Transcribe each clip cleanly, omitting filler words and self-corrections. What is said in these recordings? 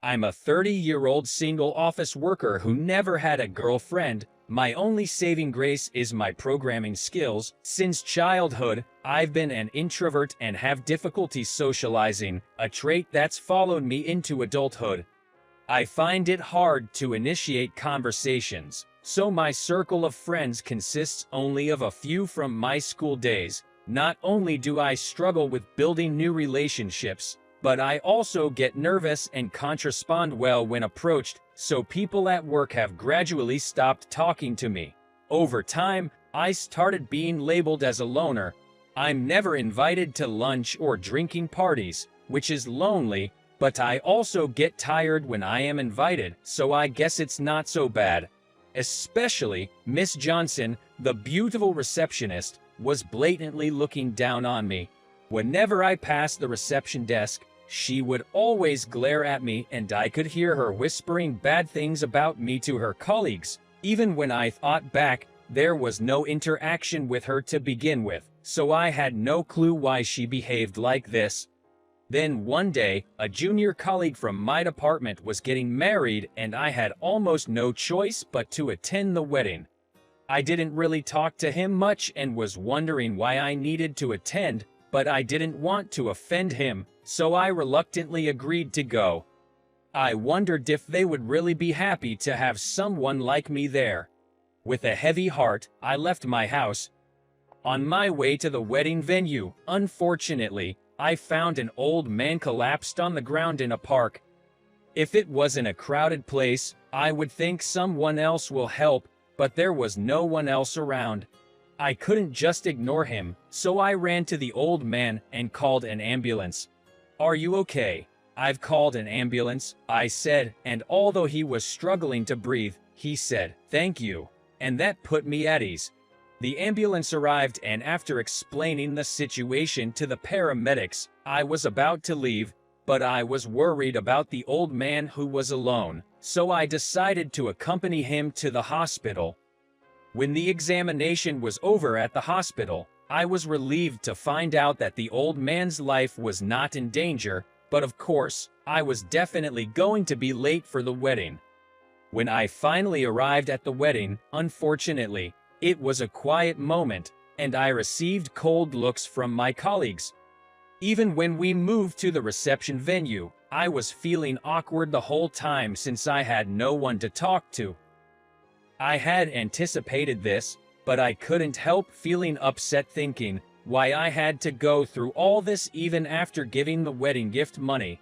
I'm a 30-year-old single office worker who never had a girlfriend. My only saving grace is my programming skills. Since childhood, I've been an introvert and have difficulty socializing, a trait that's followed me into adulthood. I find it hard to initiate conversations, so my circle of friends consists only of a few from my school days. Not only do I struggle with building new relationships, but I also get nervous and can't respond well when approached, so people at work have gradually stopped talking to me. Over time, I started being labeled as a loner. I'm never invited to lunch or drinking parties, which is lonely, but I also get tired when I am invited, so I guess it's not so bad. Especially, Miss Johnson, the beautiful receptionist, was blatantly looking down on me. Whenever I passed the reception desk, she would always glare at me and I could hear her whispering bad things about me to her colleagues. Even when I thought back, there was no interaction with her to begin with, so I had no clue why she behaved like this. Then one day, a junior colleague from my department was getting married and I had almost no choice but to attend the wedding. I didn't really talk to him much and was wondering why I needed to attend, but I didn't want to offend him, so I reluctantly agreed to go. I wondered if they would really be happy to have someone like me there. With a heavy heart, I left my house. On my way to the wedding venue, unfortunately, I found an old man collapsed on the ground in a park. If it wasn't a crowded place, I would think someone else will help, but there was no one else around. I couldn't just ignore him, so I ran to the old man and called an ambulance. "Are you okay?" "I've called an ambulance," I said, and although he was struggling to breathe, he said, "Thank you," and that put me at ease. The ambulance arrived and after explaining the situation to the paramedics, I was about to leave, but I was worried about the old man who was alone, so I decided to accompany him to the hospital. When the examination was over at the hospital, I was relieved to find out that the old man's life was not in danger, but of course, I was definitely going to be late for the wedding. When I finally arrived at the wedding, unfortunately, it was a quiet moment, and I received cold looks from my colleagues. Even when we moved to the reception venue, I was feeling awkward the whole time since I had no one to talk to. I had anticipated this, but I couldn't help feeling upset thinking why I had to go through all this even after giving the wedding gift money.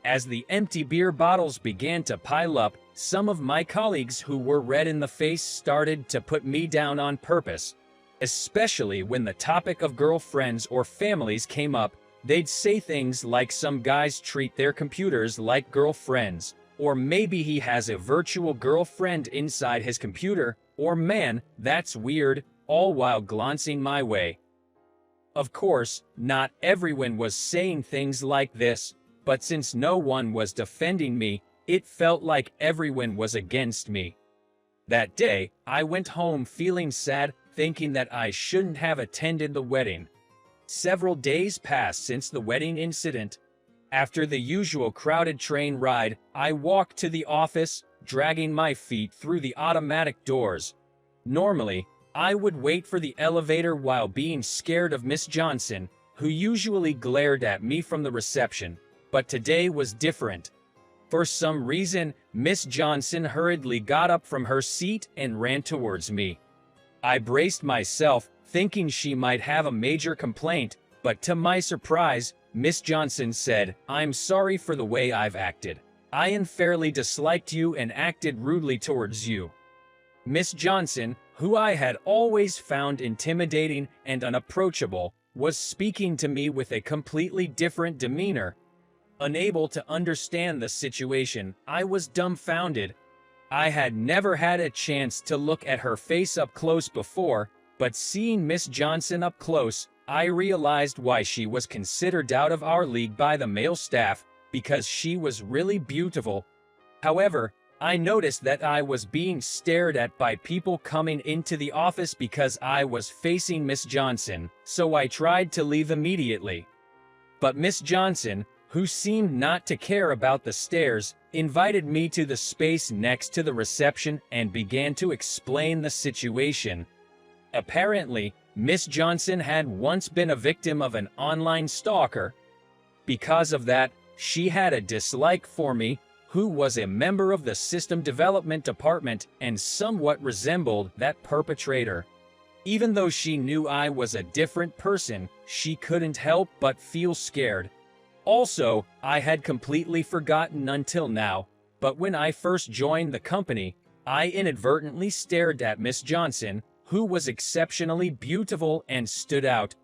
As the empty beer bottles began to pile up, some of my colleagues who were red in the face started to put me down on purpose. Especially when the topic of girlfriends or families came up, they'd say things like some guys treat their computers like girlfriends, or maybe he has a virtual girlfriend inside his computer, or man, that's weird, all while glancing my way. Of course, not everyone was saying things like this, but since no one was defending me, it felt like everyone was against me. That day, I went home feeling sad, thinking that I shouldn't have attended the wedding. Several days passed since the wedding incident. After the usual crowded train ride, I walked to the office, dragging my feet through the automatic doors. Normally, I would wait for the elevator while being scared of Miss Johnson, who usually glared at me from the reception, but today was different. For some reason, Miss Johnson hurriedly got up from her seat and ran towards me. I braced myself, thinking she might have a major complaint, but to my surprise, Miss Johnson said, "I'm sorry for the way I've acted. I unfairly disliked you and acted rudely towards you." Miss Johnson, who I had always found intimidating and unapproachable, was speaking to me with a completely different demeanor. Unable to understand the situation, I was dumbfounded. I had never had a chance to look at her face up close before, but seeing Miss Johnson up close, I realized why she was considered out of our league by the male staff, because she was really beautiful. However, I noticed that I was being stared at by people coming into the office because I was facing Miss Johnson, so I tried to leave immediately. But Miss Johnson, who seemed not to care about the stairs, invited me to the space next to the reception and began to explain the situation. Apparently, Miss Johnson had once been a victim of an online stalker. Because of that, she had a dislike for me, who was a member of the system development department and somewhat resembled that perpetrator. Even though she knew I was a different person, she couldn't help but feel scared. Also, I had completely forgotten until now, but when I first joined the company, I inadvertently stared at Miss Johnson, who was exceptionally beautiful and stood out.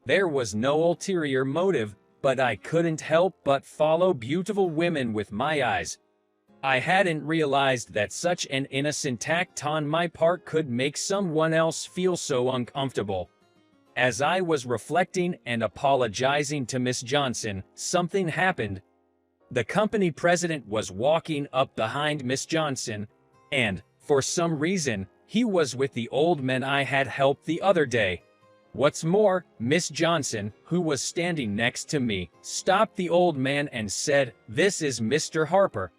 There was no ulterior motive, but I couldn't help but follow beautiful women with my eyes. I hadn't realized that such an innocent act on my part could make someone else feel so uncomfortable. As I was reflecting and apologizing to Miss Johnson, something happened. The company president was walking up behind Miss Johnson, and, for some reason, he was with the old man I had helped the other day. What's more, Miss Johnson, who was standing next to me, stopped the old man and said, "This is Mr. Harper."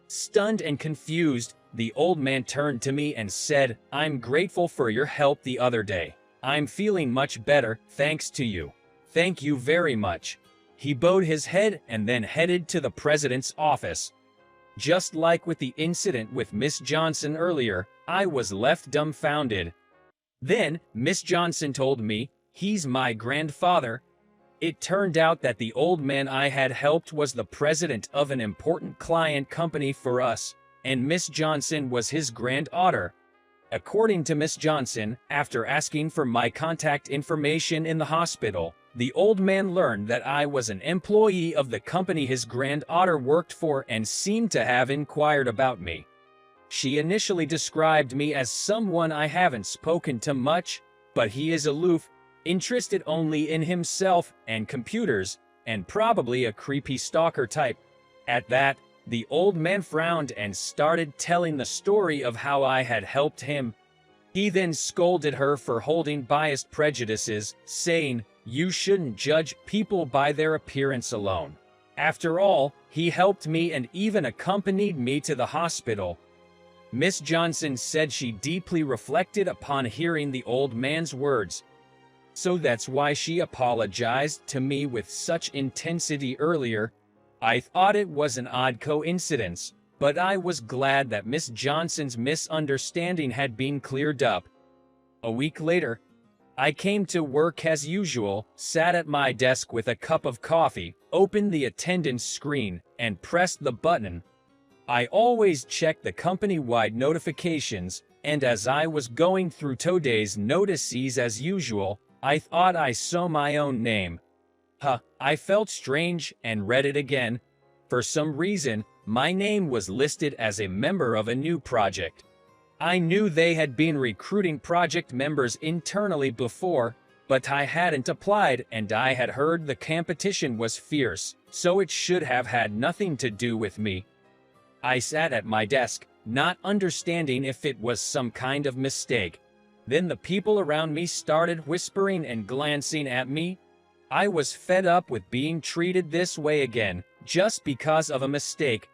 Stunned and confused, the old man turned to me and said, "I'm grateful for your help the other day. I'm feeling much better, thanks to you. Thank you very much." He bowed his head and then headed to the president's office. Just like with the incident with Miss Johnson earlier, I was left dumbfounded. Then, Miss Johnson told me, "He's my grandfather." It turned out that the old man I had helped was the president of an important client company for us, and Miss Johnson was his granddaughter. According to Miss Johnson, after asking for my contact information in the hospital, the old man learned that I was an employee of the company his granddaughter worked for and seemed to have inquired about me. She initially described me as someone I haven't spoken to much, but he is aloof, interested only in himself and computers, and probably a creepy stalker type. At that, the old man frowned and started telling the story of how I had helped him. He then scolded her for holding biased prejudices, saying, "You shouldn't judge people by their appearance alone." After all, he helped me and even accompanied me to the hospital. Miss Johnson said she deeply reflected upon hearing the old man's words. So that's why she apologized to me with such intensity earlier. I thought it was an odd coincidence, but I was glad that Miss Johnson's misunderstanding had been cleared up. A week later, I came to work as usual, sat at my desk with a cup of coffee, opened the attendance screen, and pressed the button. I always check the company-wide notifications, and as I was going through today's notices as usual, I thought I saw my own name. I felt strange and read it again. For some reason, my name was listed as a member of a new project. I knew they had been recruiting project members internally before, but I hadn't applied and I had heard the competition was fierce, so it should have had nothing to do with me. I sat at my desk, not understanding if it was some kind of mistake. Then the people around me started whispering and glancing at me. I was fed up with being treated this way again, just because of a mistake.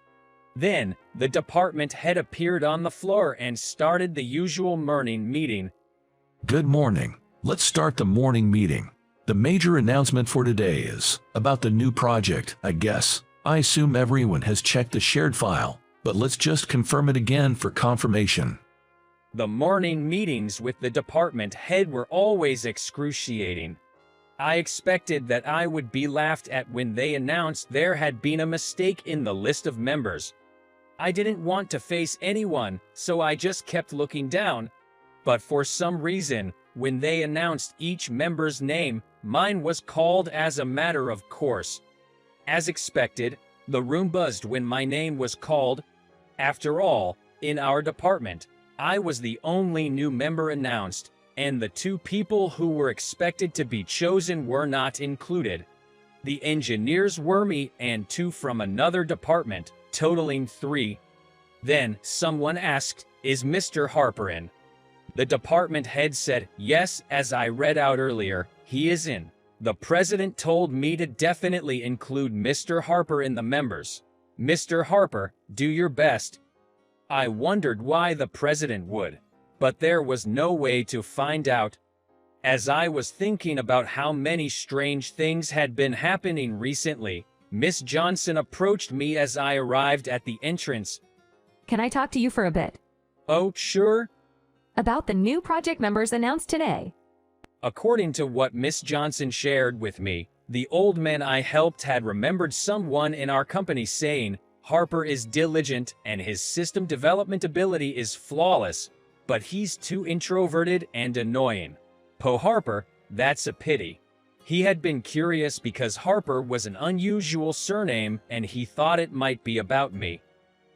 Then, the department head appeared on the floor and started the usual morning meeting. Good morning. Let's start the morning meeting. The major announcement for today is about the new project, I guess. I assume everyone has checked the shared file, but let's just confirm it again for confirmation. The morning meetings with the department head were always excruciating. I expected that I would be laughed at when they announced there had been a mistake in the list of members. I didn't want to face anyone, so I just kept looking down. But for some reason, when they announced each member's name, mine was called as a matter of course. As expected, the room buzzed when my name was called. After all, in our department, I was the only new member announced, and the two people who were expected to be chosen were not included. The engineers were me and two from another department, totaling 3. Then, someone asked, "Is Mr. Harper in?" The department head said, "Yes," as I read out earlier, "he is in." The president told me to definitely include Mr. Harper in the members. Mr. Harper, do your best. I wondered why the president would, but there was no way to find out. As I was thinking about how many strange things had been happening recently, Miss Johnson approached me as I arrived at the entrance. Can I talk to you for a bit? Oh, sure. About the new project members announced today. According to what Miss Johnson shared with me, the old man I helped had remembered someone in our company saying, Harper is diligent and his system development ability is flawless, but he's too introverted and annoying. Po Harper, that's a pity. He had been curious because Harper was an unusual surname and he thought it might be about me.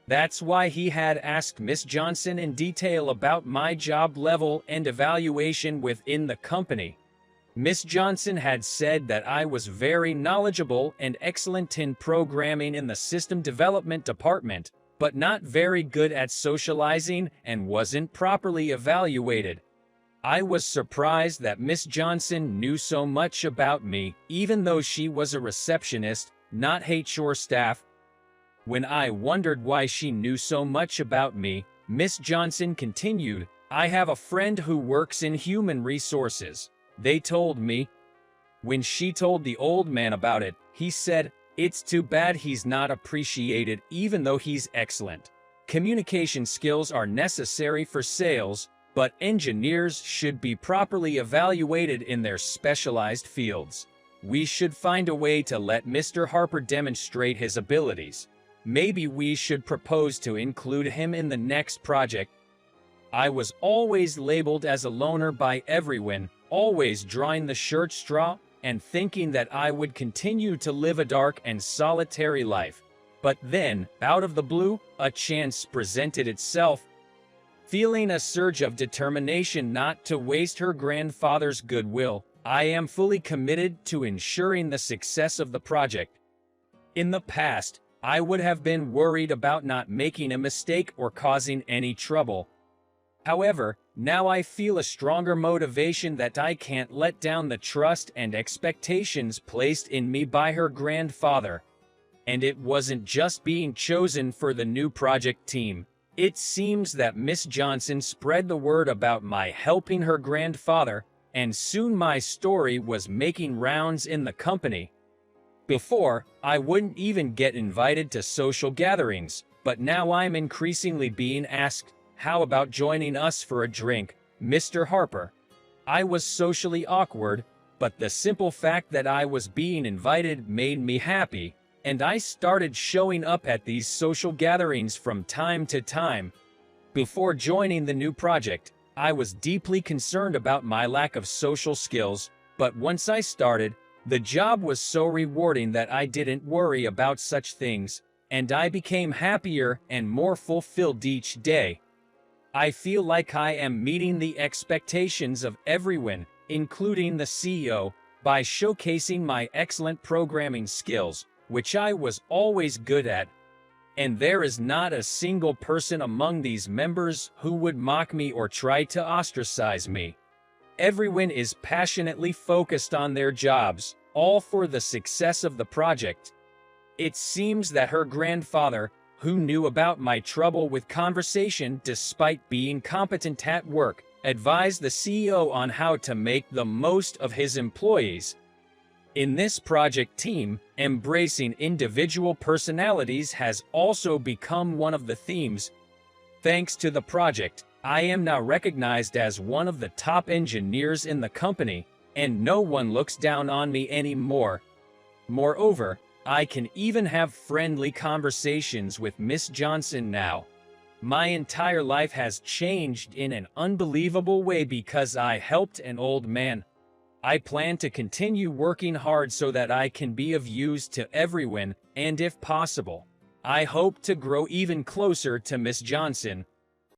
That's why he had asked Miss Johnson in detail about my job level and evaluation within the company. Miss Johnson had said that I was very knowledgeable and excellent in programming in the system development department, but not very good at socializing and wasn't properly evaluated. I was surprised that Miss Johnson knew so much about me, even though she was a receptionist, not HR staff. When I wondered why she knew so much about me, Miss Johnson continued, I have a friend who works in human resources. They told me. When she told the old man about it, he said, it's too bad he's not appreciated even though he's excellent. Communication skills are necessary for sales, but engineers should be properly evaluated in their specialized fields. We should find a way to let Mr. Harper demonstrate his abilities. Maybe we should propose to include him in the next project. I was always labeled as a loner by everyone, always drawing the short straw and thinking that I would continue to live a dark and solitary life. But then, out of the blue, a chance presented itself. Feeling a surge of determination not to waste her grandfather's goodwill, I am fully committed to ensuring the success of the project. In the past, I would have been worried about not making a mistake or causing any trouble. However, now I feel a stronger motivation that I can't let down the trust and expectations placed in me by her grandfather. And it wasn't just being chosen for the new project team. It seems that Miss Johnson spread the word about my helping her grandfather, and soon my story was making rounds in the company. Before, I wouldn't even get invited to social gatherings, but now I'm increasingly being asked, how about joining us for a drink, Mr. Harper? I was socially awkward, but the simple fact that I was being invited made me happy, and I started showing up at these social gatherings from time to time. Before joining the new project, I was deeply concerned about my lack of social skills, but once I started, the job was so rewarding that I didn't worry about such things, and I became happier and more fulfilled each day. I feel like I am meeting the expectations of everyone, including the CEO, by showcasing my excellent programming skills, which I was always good at. And there is not a single person among these members who would mock me or try to ostracize me. Everyone is passionately focused on their jobs, all for the success of the project. It seems that her grandfather, who knew about my trouble with conversation despite being competent at work, advised the CEO on how to make the most of his employees. In this project team, embracing individual personalities has also become one of the themes. Thanks to the project, I am now recognized as one of the top engineers in the company, and no one looks down on me anymore. Moreover, I can even have friendly conversations with Miss Johnson now. My entire life has changed in an unbelievable way because I helped an old man. I plan to continue working hard so that I can be of use to everyone, and if possible, I hope to grow even closer to Miss Johnson,